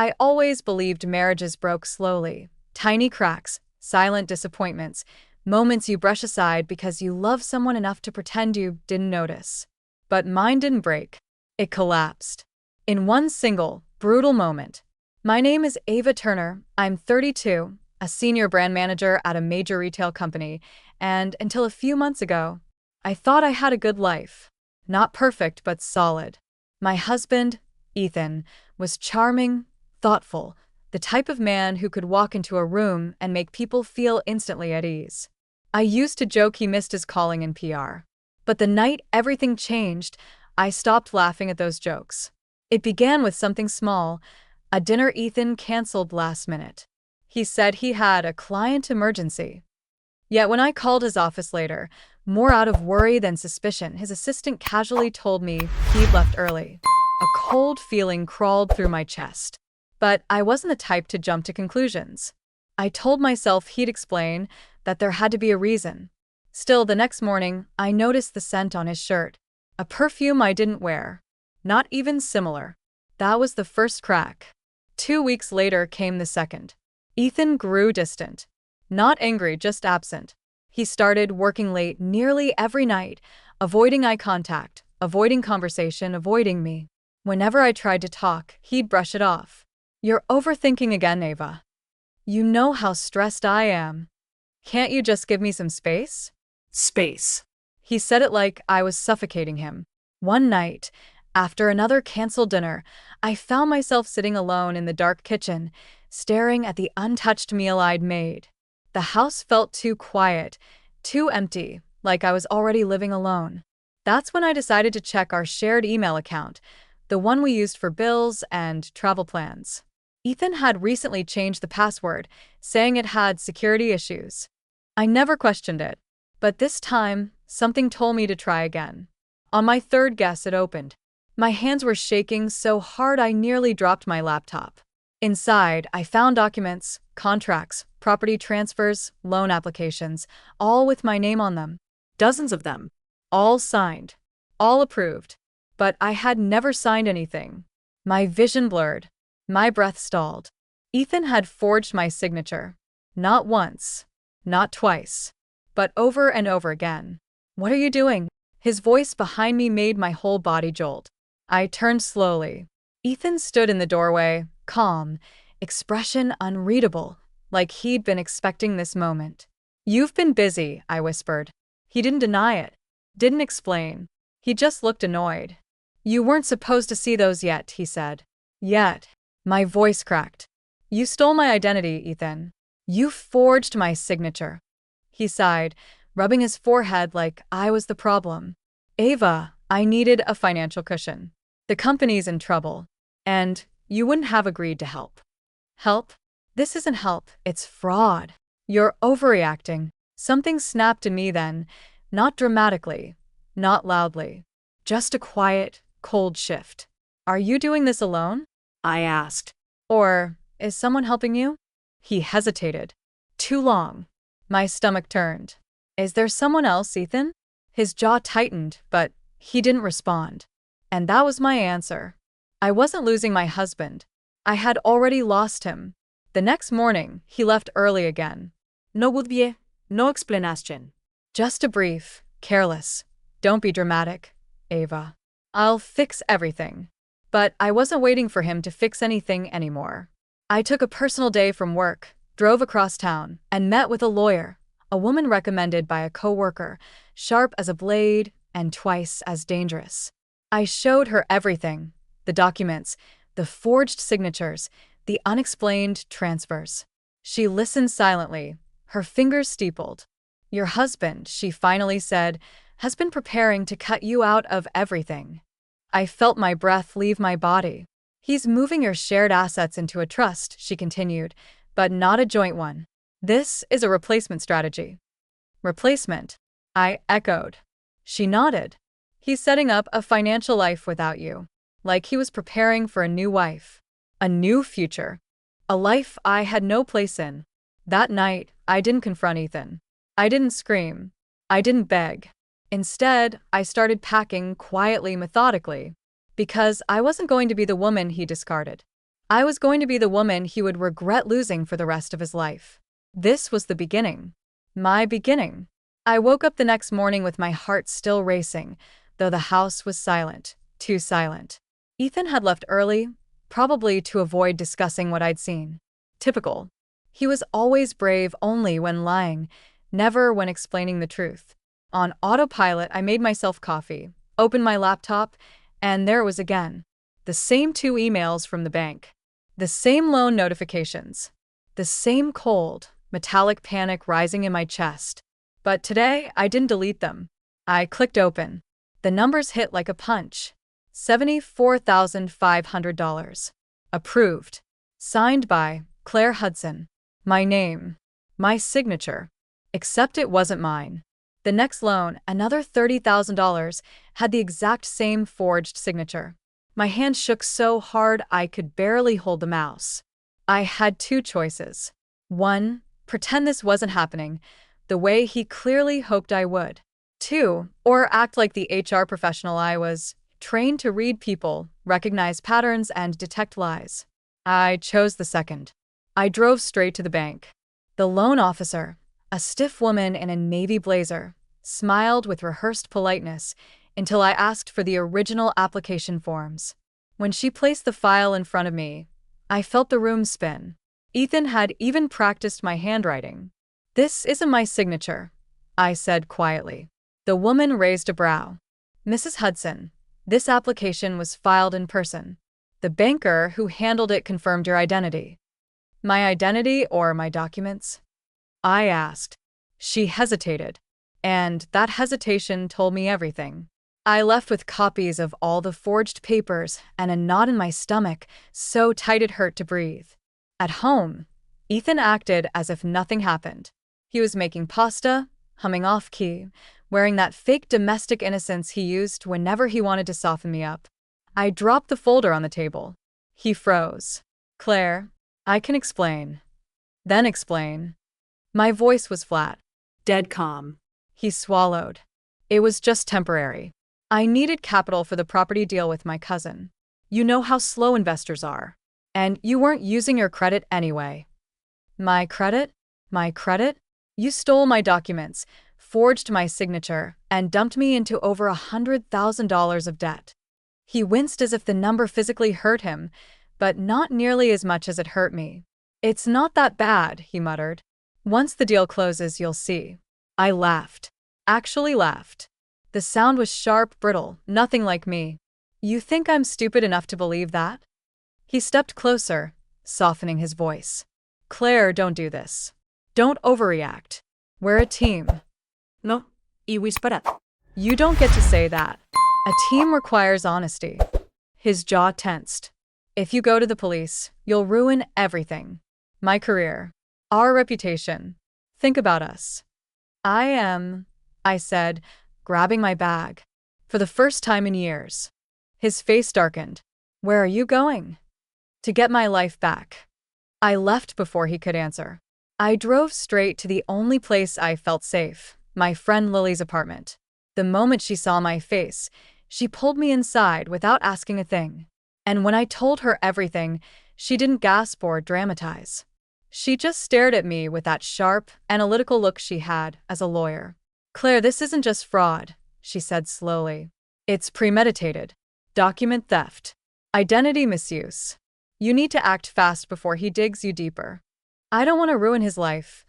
I always believed marriages broke slowly. Tiny cracks, silent disappointments, moments you brush aside because you love someone enough to pretend you didn't notice. But mine didn't break. It collapsed. In one single, brutal moment. My name is Ava Turner. I'm 32, a senior brand manager at a major retail company, and until a few months ago, I thought I had a good life. Not perfect, but solid. My husband, Ethan, was charming, thoughtful, the type of man who could walk into a room and make people feel instantly at ease. I used to joke he missed his calling in PR. But the night everything changed, I stopped laughing at those jokes. It began with something small, a dinner Ethan canceled last minute. He said he had a client emergency. Yet when I called his office later, more out of worry than suspicion, his assistant casually told me he'd left early. A cold feeling crawled through my chest. But I wasn't the type to jump to conclusions. I told myself he'd explain, that there had to be a reason. Still, the next morning, I noticed the scent on his shirt. A perfume I didn't wear. Not even similar. That was the first crack. 2 weeks later came the second. Ethan grew distant. Not angry, just absent. He started working late nearly every night, avoiding eye contact, avoiding conversation, avoiding me. Whenever I tried to talk, he'd brush it off. "You're overthinking again, Ava. You know how stressed I am. Can't you just give me some space?" Space. He said it like I was suffocating him. One night, after another canceled dinner, I found myself sitting alone in the dark kitchen, staring at the untouched meal I'd made. The house felt too quiet, too empty, like I was already living alone. That's when I decided to check our shared email account, the one we used for bills and travel plans. Ethan had recently changed the password, saying it had security issues. I never questioned it, but this time, something told me to try again. On my third guess, it opened. My hands were shaking so hard I nearly dropped my laptop. Inside, I found documents, contracts, property transfers, loan applications, all with my name on them. Dozens of them. All signed. All approved. But I had never signed anything. My vision blurred. My breath stalled. Ethan had forged my signature. Not once. Not twice. But over and over again. "What are you doing?" His voice behind me made my whole body jolt. I turned slowly. Ethan stood in the doorway, calm, expression unreadable, like he'd been expecting this moment. "You've been busy," I whispered. He didn't deny it. Didn't explain. He just looked annoyed. "You weren't supposed to see those yet," he said. "Yet." My voice cracked. "You stole my identity, Ethan. You forged my signature." He sighed, rubbing his forehead like I was the problem. "Ava, I needed a financial cushion. The company's in trouble. And you wouldn't have agreed to help." "Help? This isn't help, it's fraud. You're overreacting." Something snapped in me then, not dramatically, not loudly. Just a quiet, cold shift. "Are you doing this alone?" I asked. "Or is someone helping you?" He hesitated. Too long. My stomach turned. "Is there someone else, Ethan?" His jaw tightened, but he didn't respond. And that was my answer. I wasn't losing my husband. I had already lost him. The next morning, he left early again. "No goodbye, no explanation." Just a brief, careless, "Don't be dramatic, Ava. I'll fix everything." But I wasn't waiting for him to fix anything anymore. I took a personal day from work, drove across town, and met with a lawyer, a woman recommended by a coworker, sharp as a blade and twice as dangerous. I showed her everything, the documents, the forged signatures, the unexplained transfers. She listened silently, her fingers steepled. "Your husband," she finally said, "has been preparing to cut you out of everything." I felt my breath leave my body. "He's moving your shared assets into a trust," she continued, "but not a joint one. This is a replacement strategy." "Replacement?" I echoed. She nodded. "He's setting up a financial life without you, like he was preparing for a new wife. A new future. A life I had no place in." That night, I didn't confront Ethan. I didn't scream. I didn't beg. Instead, I started packing quietly, methodically, because I wasn't going to be the woman he discarded. I was going to be the woman he would regret losing for the rest of his life. This was the beginning. My beginning. I woke up the next morning with my heart still racing, though the house was silent, too silent. Ethan had left early, probably to avoid discussing what I'd seen. Typical. He was always brave only when lying, never when explaining the truth. On autopilot, I made myself coffee, opened my laptop, and there it was again. The same 2 emails from the bank. The same loan notifications. The same cold, metallic panic rising in my chest. But today, I didn't delete them. I clicked open. The numbers hit like a punch. $74,500. Approved. Signed by Claire Hudson. My name. My signature. Except it wasn't mine. The next loan, another $30,000, had the exact same forged signature. My hand shook so hard I could barely hold the mouse. I had 2 choices. 1, pretend this wasn't happening, the way he clearly hoped I would. 2, or act like the HR professional I was, trained to read people, recognize patterns, and detect lies. I chose the second. I drove straight to the bank. The loan officer, a stiff woman in a navy blazer, smiled with rehearsed politeness until I asked for the original application forms. When she placed the file in front of me, I felt the room spin. Ethan had even practiced my handwriting. "This isn't my signature," I said quietly. The woman raised a brow. "Mrs. Hudson, this application was filed in person. The banker who handled it confirmed your identity." "My identity or my documents?" I asked. She hesitated, and that hesitation told me everything. I left with copies of all the forged papers and a knot in my stomach so tight it hurt to breathe. At home, Ethan acted as if nothing happened. He was making pasta, humming off-key, wearing that fake domestic innocence he used whenever he wanted to soften me up. I dropped the folder on the table. He froze. "Claire, I can explain." "Then explain." My voice was flat, dead calm. He swallowed. "It was just temporary. I needed capital for the property deal with my cousin. You know how slow investors are. And you weren't using your credit anyway." "My credit? My credit? You stole my documents, forged my signature, and dumped me into over $100,000 of debt." He winced as if the number physically hurt him, but not nearly as much as it hurt me. "It's not that bad," he muttered. "Once the deal closes, you'll see." I laughed. Actually laughed. The sound was sharp, brittle, nothing like me. "You think I'm stupid enough to believe that?" He stepped closer, softening his voice. "Claire, don't do this. Don't overreact. We're a team." "No, y whisperat." "You don't get to say that. A team requires honesty." His jaw tensed. "If you go to the police, you'll ruin everything. My career. Our reputation. Think about us." I said, grabbing my bag. For the first time in years. His face darkened. "Where are you going?" "To get my life back." I left before he could answer. I drove straight to the only place I felt safe, my friend Lily's apartment. The moment she saw my face, she pulled me inside without asking a thing. And when I told her everything, she didn't gasp or dramatize. She just stared at me with that sharp, analytical look she had as a lawyer. "Claire, this isn't just fraud," she said slowly. "It's premeditated. Document theft. Identity misuse. You need to act fast before he digs you deeper." "I don't want to ruin his life,"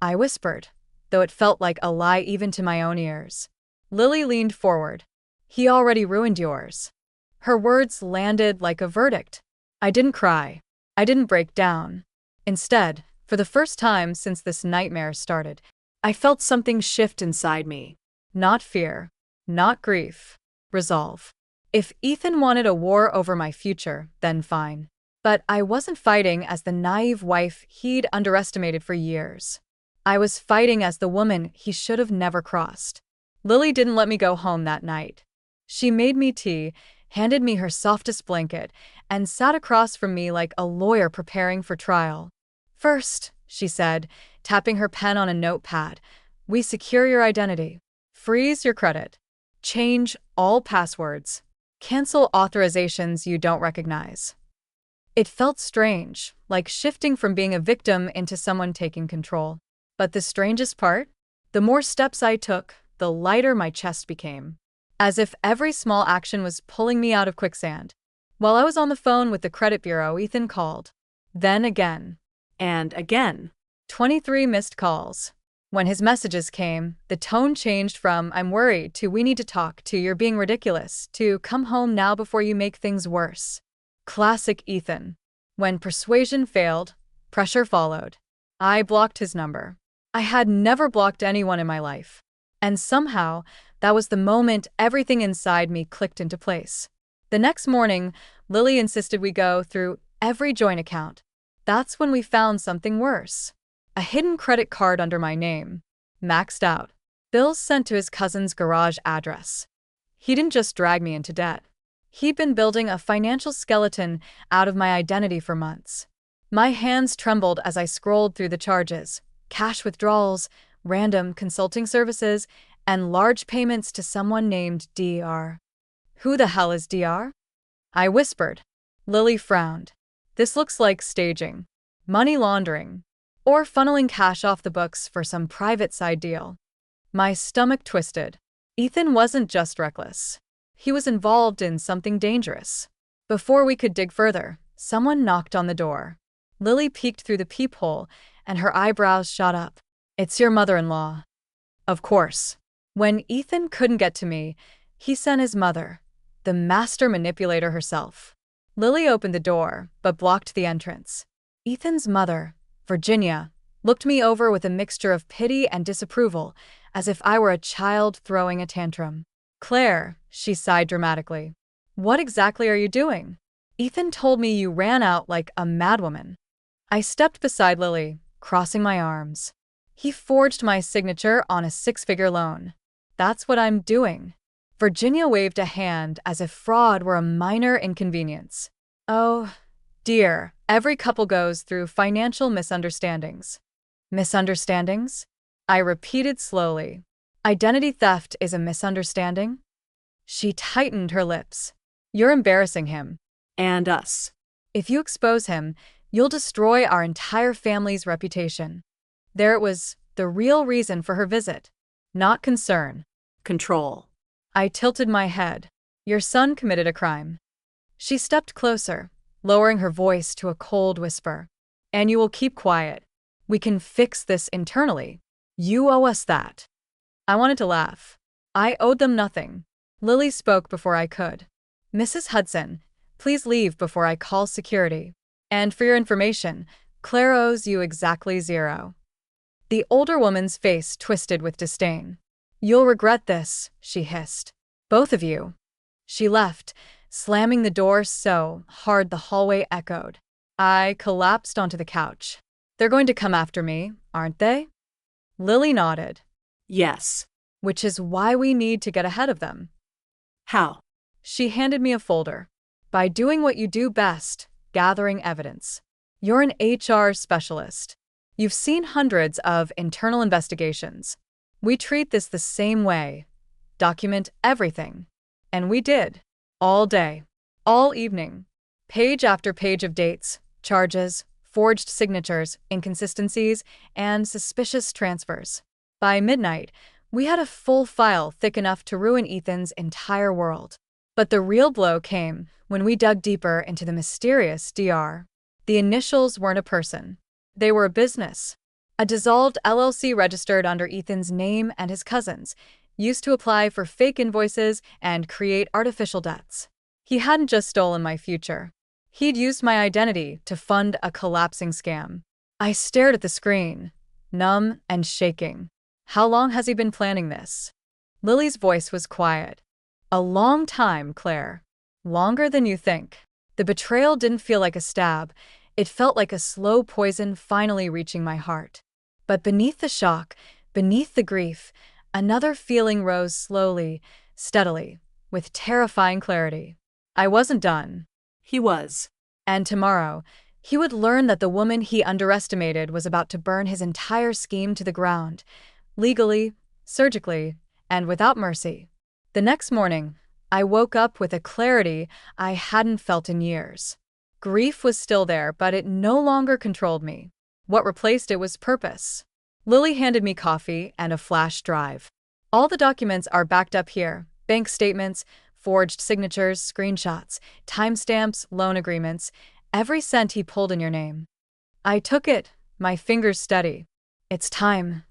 I whispered, though it felt like a lie even to my own ears. Lily leaned forward. "He already ruined yours." Her words landed like a verdict. I didn't cry. I didn't break down. Instead, for the first time since this nightmare started, I felt something shift inside me. Not fear. Not grief. Resolve. If Ethan wanted a war over my future, then fine. But I wasn't fighting as the naive wife he'd underestimated for years. I was fighting as the woman he should have never crossed. Lily didn't let me go home that night. She made me tea, handed me her softest blanket, and sat across from me like a lawyer preparing for trial. "First," she said, tapping her pen on a notepad, "we secure your identity. Freeze your credit. Change all passwords. Cancel authorizations you don't recognize. It felt strange, like shifting from being a victim into someone taking control. But the strangest part? The more steps I took, the lighter my chest became. As if every small action was pulling me out of quicksand. While I was on the phone with the credit bureau, Ethan called. Then again. And again. 23 missed calls. When his messages came, the tone changed from "I'm worried" to "we need to talk" to "you're being ridiculous" to "come home now before you make things worse." Classic Ethan. When persuasion failed, pressure followed. I blocked his number. I had never blocked anyone in my life. And somehow, that was the moment everything inside me clicked into place. The next morning, Lily insisted we go through every joint account. That's when we found something worse. A hidden credit card under my name. Maxed out. Bills sent to his cousin's garage address. He didn't just drag me into debt. He'd been building a financial skeleton out of my identity for months. My hands trembled as I scrolled through the charges. Cash withdrawals, random consulting services, and large payments to someone named Dr. Who the hell is Dr.? I whispered. Lily frowned. This looks like staging, money laundering, or funneling cash off the books for some private side deal. My stomach twisted. Ethan wasn't just reckless. He was involved in something dangerous. Before we could dig further, someone knocked on the door. Lily peeked through the peephole, and her eyebrows shot up. It's your mother-in-law. Of course. When Ethan couldn't get to me, he sent his mother, the master manipulator herself. Lily opened the door, but blocked the entrance. Ethan's mother, Virginia, looked me over with a mixture of pity and disapproval, as if I were a child throwing a tantrum. Claire, she sighed dramatically. What exactly are you doing? Ethan told me you ran out like a madwoman. I stepped beside Lily, crossing my arms. He forged my signature on a 6-figure loan. That's what I'm doing. Virginia waved a hand as if fraud were a minor inconvenience. Oh, dear, every couple goes through financial misunderstandings. Misunderstandings? I repeated slowly. Identity theft is a misunderstanding? She tightened her lips. You're embarrassing him. And us. If you expose him, you'll destroy our entire family's reputation. There it was, the real reason for her visit. Not concern. Control. I tilted my head. Your son committed a crime. She stepped closer, lowering her voice to a cold whisper. And you will keep quiet. We can fix this internally. You owe us that. I wanted to laugh. I owed them nothing. Lily spoke before I could. Mrs. Hudson, please leave before I call security. And for your information, Claire owes you exactly 0. The older woman's face twisted with disdain. You'll regret this, she hissed. Both of you. She left, slamming the door so hard the hallway echoed. I collapsed onto the couch. They're going to come after me, aren't they? Lily nodded. Yes. Which is why we need to get ahead of them. How? She handed me a folder. By doing what you do best, gathering evidence. You're an HR specialist. You've seen hundreds of internal investigations. We treat this the same way. Document everything. And we did. All day. All evening. Page after page of dates, charges, forged signatures, inconsistencies, and suspicious transfers. By midnight, we had a full file thick enough to ruin Ethan's entire world. But the real blow came when we dug deeper into the mysterious Dr. The initials weren't a person. They were a business. A dissolved LLC registered under Ethan's name and his cousin's, used to apply for fake invoices and create artificial debts. He hadn't just stolen my future. He'd used my identity to fund a collapsing scam. I stared at the screen, numb and shaking. How long has he been planning this? Lily's voice was quiet. A long time, Claire. Longer than you think. The betrayal didn't feel like a stab. It felt like a slow poison finally reaching my heart. But beneath the shock, beneath the grief, another feeling rose slowly, steadily, with terrifying clarity. I wasn't done. He was. And tomorrow, he would learn that the woman he underestimated was about to burn his entire scheme to the ground, legally, surgically, and without mercy. The next morning, I woke up with a clarity I hadn't felt in years. Grief was still there, but it no longer controlled me. What replaced it was purpose. Lily handed me coffee and a flash drive. All the documents are backed up here: bank statements, forged signatures, screenshots, timestamps, loan agreements, every cent he pulled in your name. I took it, my fingers steady. It's time.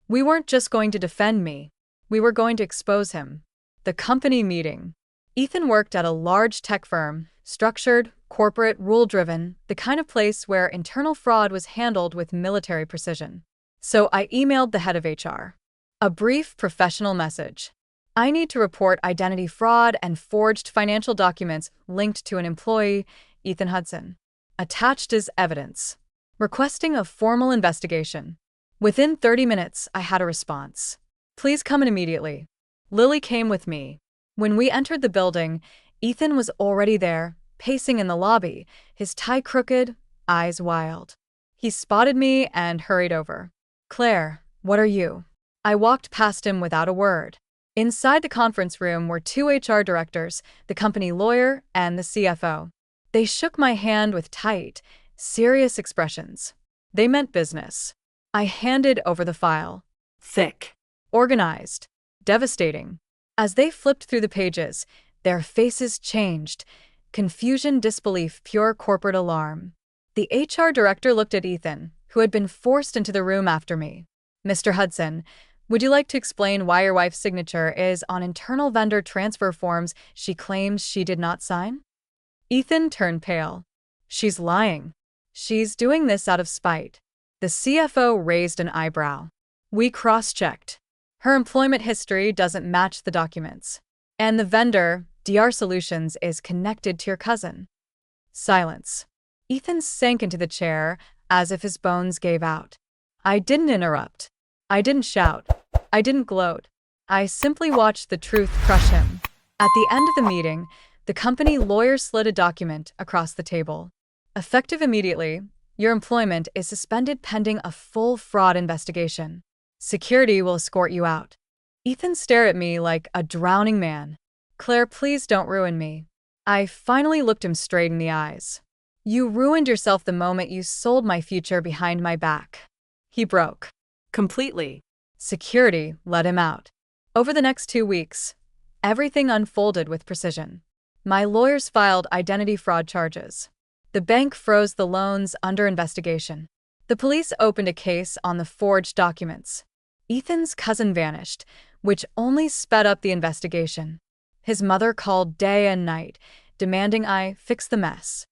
We weren't just going to defend me. We were going to expose him. The company meeting. Ethan worked at a large tech firm, structured, corporate, rule-driven, the kind of place where internal fraud was handled with military precision. So I emailed the head of HR. A brief professional message. I need to report identity fraud and forged financial documents linked to an employee, Ethan Hudson. Attached is evidence. Requesting a formal investigation. Within 30 minutes, I had a response. Please come in immediately. Lily came with me. When we entered the building, Ethan was already there, pacing in the lobby, his tie crooked, eyes wild. He spotted me and hurried over. Claire, what are you? I walked past him without a word. Inside the conference room were two HR directors, the company lawyer, and the CFO. They shook my hand with tight, serious expressions. They meant business. I handed over the file. Thick. Organized. Devastating. As they flipped through the pages, their faces changed. Confusion, disbelief, pure corporate alarm. The HR director looked at Ethan, who had been forced into the room after me. Mr. Hudson, would you like to explain why your wife's signature is on internal vendor transfer forms she claims she did not sign? Ethan turned pale. She's lying. She's doing this out of spite. The CFO raised an eyebrow. We cross-checked. Her employment history doesn't match the documents. And the vendor, DR Solutions, is connected to your cousin. Silence. Ethan sank into the chair as if his bones gave out. I didn't interrupt. I didn't shout. I didn't gloat. I simply watched the truth crush him. At the end of the meeting, the company lawyer slid a document across the table. Effective immediately, your employment is suspended pending a full fraud investigation. Security will escort you out. Ethan stared at me like a drowning man. Claire, please don't ruin me. I finally looked him straight in the eyes. You ruined yourself the moment you sold my future behind my back. He broke. Completely. Security let him out. Over the next 2 weeks, everything unfolded with precision. My lawyers filed identity fraud charges. The bank froze the loans under investigation. The police opened a case on the forged documents. Ethan's cousin vanished, which only sped up the investigation. His mother called day and night, demanding I fix the mess.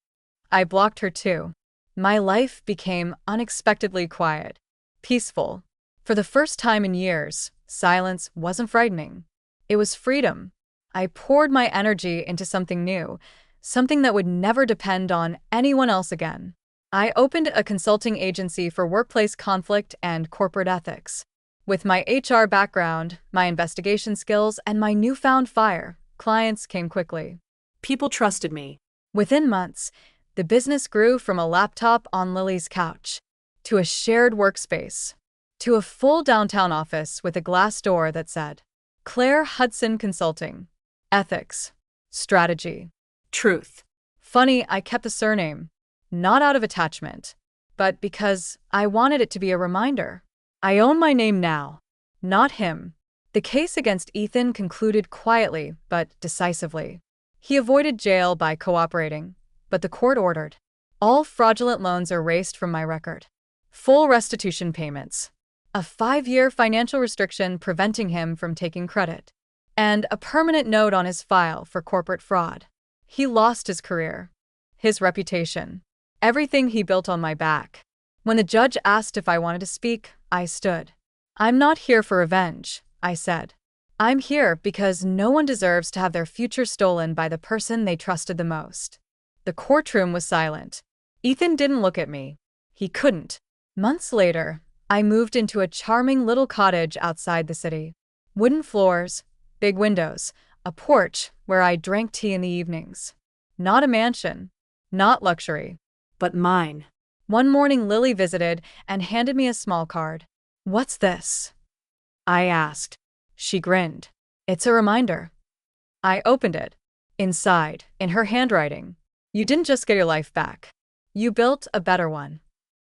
I blocked her too. My life became unexpectedly quiet, peaceful. For the first time in years, silence wasn't frightening. It was freedom. I poured my energy into something new, something that would never depend on anyone else again. I opened a consulting agency for workplace conflict and corporate ethics. With my HR background, my investigation skills, and my newfound fire, clients came quickly. People trusted me. Within months, the business grew from a laptop on Lily's couch to a shared workspace, to a full downtown office with a glass door that said, Claire Hudson Consulting. Ethics. Strategy. Truth. Funny, I kept the surname, not out of attachment, but because I wanted it to be a reminder. I own my name now, not him. The case against Ethan concluded quietly but decisively. He avoided jail by cooperating, but the court ordered all fraudulent loans erased from my record. Full restitution payments. A 5-year financial restriction preventing him from taking credit. And a permanent note on his file for corporate fraud. He lost his career, his reputation, everything he built on my back. When the judge asked if I wanted to speak, I stood. I'm not here for revenge, I said. I'm here because no one deserves to have their future stolen by the person they trusted the most. The courtroom was silent. Ethan didn't look at me. He couldn't. Months later, I moved into a charming little cottage outside the city. Wooden floors, big windows, a porch where I drank tea in the evenings. Not a mansion, not luxury, but mine. One morning Lily visited and handed me a small card. What's this? I asked. She grinned. It's a reminder. I opened it. Inside, in her handwriting, You didn't just get your life back. You built a better one.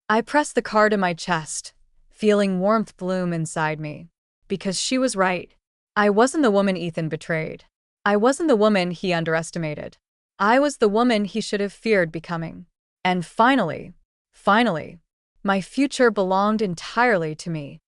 I pressed the card in my chest, feeling warmth bloom inside me. Because she was right. I wasn't the woman Ethan betrayed. I wasn't the woman he underestimated. I was the woman he should have feared becoming. And finally, my future belonged entirely to me.